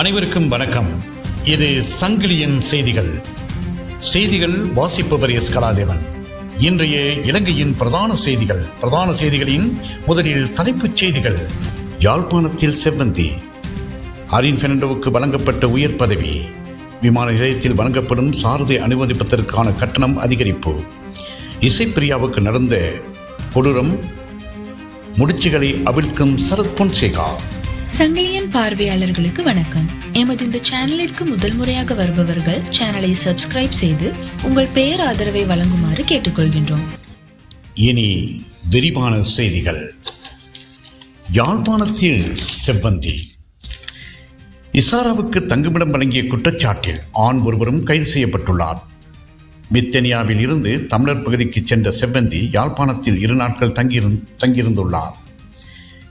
அனைவருக்கும் வணக்கம். இது சங்கிலியன் செய்திகள் வாசிப்பவர் எஸ். கலாதேவன். இன்றைய இலங்கையின் பிரதான செய்திகளின் முதலில் தலைப்புச் செய்திகள். யாழ்ப்பாணத்தில் செவ்வந்தி. அரின் பெர்னாண்டோவுக்கு வழங்கப்பட்ட உயர் பதவி. விமான நிலையத்தில் வழங்கப்படும் சாரதி அனுமதிப்பதற்கான கட்டணம் அதிகரிப்பு. இசைப்பிரியாவுக்கு நடந்த கொடூரம். முடிச்சுகளை அவிழ்க்கும் சரத் பொன்சேகா. சங்கிலியன் பார்வையாளர்களுக்கு வணக்கம். எமது இந்த சேனலிற்கு முதல் முறையாக வருபவர்கள் சேனலை சப்ஸ்கிரைப் செய்து உங்கள் பெயர் ஆதரவை வழங்குமாறு கேட்டுக்கொள்கின்றோம். இனி விரிவான செய்திகள். யாழ்ப்பாணத்தில் செவ்வந்தி. இசாராவுக்கு தங்குமிடம் வழங்கிய குற்றச்சாட்டில் ஆண் ஒருவரும் கைது செய்யப்பட்டுள்ளார். பிரித்தானியாவில் இருந்து தமிழர் பகுதிக்கு சென்ற செவ்வந்தி யாழ்ப்பாணத்தில் 2 நாட்கள் தங்கியிருந்துள்ளார்.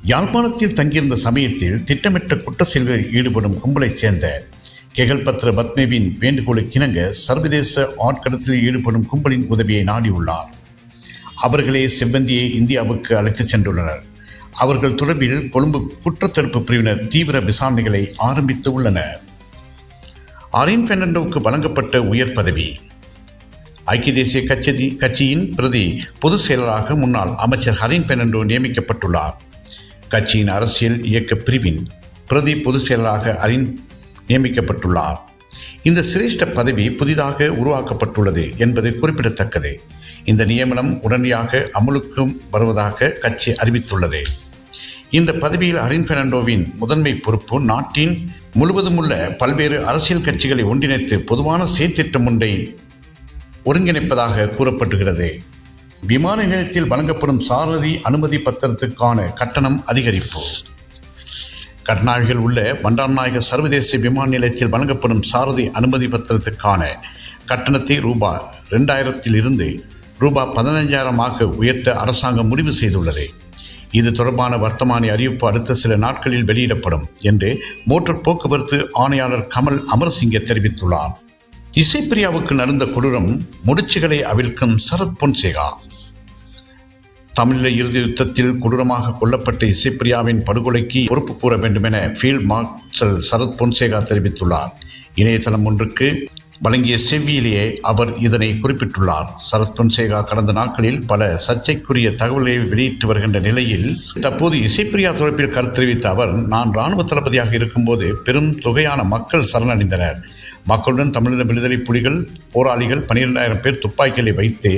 யாழ்ப்பாணத்தில் தங்கியிருந்த சமயத்தில் திட்டமிட்ட குற்ற செயல்களில் ஈடுபடும் கும்பலைச் சேர்ந்த கெகல்பத்ர பத்மேவின் வேண்டுகோளுக்கிணங்க சர்வதேச ஆட்கடத்தில் ஈடுபடும் கும்பலின் உதவியை நாடியுள்ளார். அவர்களே செவ்வந்தியை இந்தியாவுக்கு அழைத்துச் சென்றுள்ளனர். அவர்கள் தொடர்பில் கொழும்பு குற்றத்தடுப்பு பிரிவினர் தீவிர விசாரணைகளை ஆரம்பித்து உள்ளனர். அரின் பெர்னாண்டோவுக்கு வழங்கப்பட்ட உயர் பதவி. ஐக்கிய தேசிய கட்சியின் பிரதி பொதுச் செயலராக முன்னாள் அமைச்சர் அரின் பெர்னாண்டோ நியமிக்கப்பட்டுள்ளார். கட்சியின் அரசியல் இயக்க பிரிவின் பிரதி பொதுச் செயலராக அரின் நியமிக்கப்பட்டுள்ளார். இந்த சிரேஷ்ட பதவி புதிதாக உருவாக்கப்பட்டுள்ளது என்பது குறிப்பிடத்தக்கது. இந்த நியமனம் உடனடியாக அமலுக்கு வருவதாக கட்சி அறிவித்துள்ளது. இந்த பதவியில் அரின் பெர்னாண்டோவின் முதன்மை பொறுப்பு நாட்டின் முழுவதும் உள்ள பல்வேறு அரசியல் கட்சிகளை ஒன்றிணைத்து பொதுவான செயற்திட்டம் ஒன்றை ஒருங்கிணைப்பதாக கூறப்படுகிறது. விமான நிலையத்தில் வழங்கப்படும் சாரதி அனுமதி பத்திரத்துக்கான கட்டணம் அதிகரிப்பு. கட்நாயகில் உள்ள பண்டாரநாயக சர்வதேச விமான நிலையத்தில் வழங்கப்படும் சாரதி அனுமதி பத்திரத்துக்கான கட்டணத்தை ரூபாய் 2000 இருந்து ரூபாய் 15,000 உயர்த்த அரசாங்கம் முடிவு செய்துள்ளது. இது தொடர்பான வர்த்தமானி அறிவிப்பு அடுத்த சில நாட்களில் வெளியிடப்படும் என்று மோட்டார் போக்குவரத்து ஆணையாளர் கமல் அமர்சிங்க தெரிவித்துள்ளார். இசைப்பிரியாவுக்கு நடந்த கொடூரம். முடிச்சுகளை அவிழ்க்கும் சரத் பொன்சேகா. தமிழீழ இறுதி யுத்தத்தில் கொடூரமாக கொல்லப்பட்ட இசைப்பிரியாவின் படுகொலைக்கு பொறுப்பு கூற வேண்டும் என ஃபீல்ட் மார்ஷல் சரத் பொன்சேகா தெரிவித்துள்ளார். இணையதளம் ஒன்றுக்கு வழங்கிய செவ்வியிலேயே அவர் இதனை குறிப்பிட்டுள்ளார். சரத் பொன்சேகா கடந்த நாட்களில் பல சர்ச்சைக்குரிய தகவல்களை வெளியிட்டு வருகின்ற நிலையில் தற்போது இசைப்பிரியா தொடர்பில் கருத்து தெரிவித்த அவர், நான் இராணுவ தளபதியாக இருக்கும்போது பெரும் தொகையான மக்கள் சரணடைந்தனர். மக்களுடன் தமிழீழ விடுதலை புலிகள் போராளிகள் 12,000 பேர் துப்பாக்கிகளை வைத்து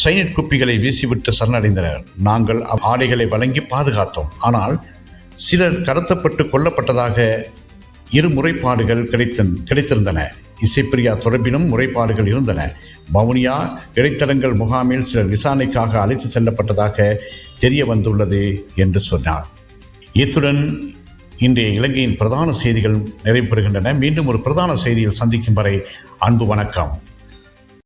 சைனட் குப்பிகளை வீசிவிட்டு சரணடைந்தனர். நாங்கள் ஆடைகளை வழங்கி பாதுகாத்தோம். ஆனால் சிலர் கடத்தப்பட்டு கொல்லப்பட்டதாக 2 முறைப்பாடுகள் கிடைத்திருந்தன. இசைப்பிரியா தொடர்பிலும் முறைப்பாடுகள் இருந்தன. வவுனியா இடைத்தடங்கள் முகாமில் சிலர் விசாரணைக்காக அழைத்து செல்லப்பட்டதாக தெரிய வந்துள்ளது என்று சொன்னார். இத்துடன் இன்றைய இலங்கையின் பிரதான செய்திகள் நிறைவு பெறுகின்றன. மீண்டும் ஒரு பிரதான செய்தியில் சந்திக்கும் வரை அன்பு வணக்கம்.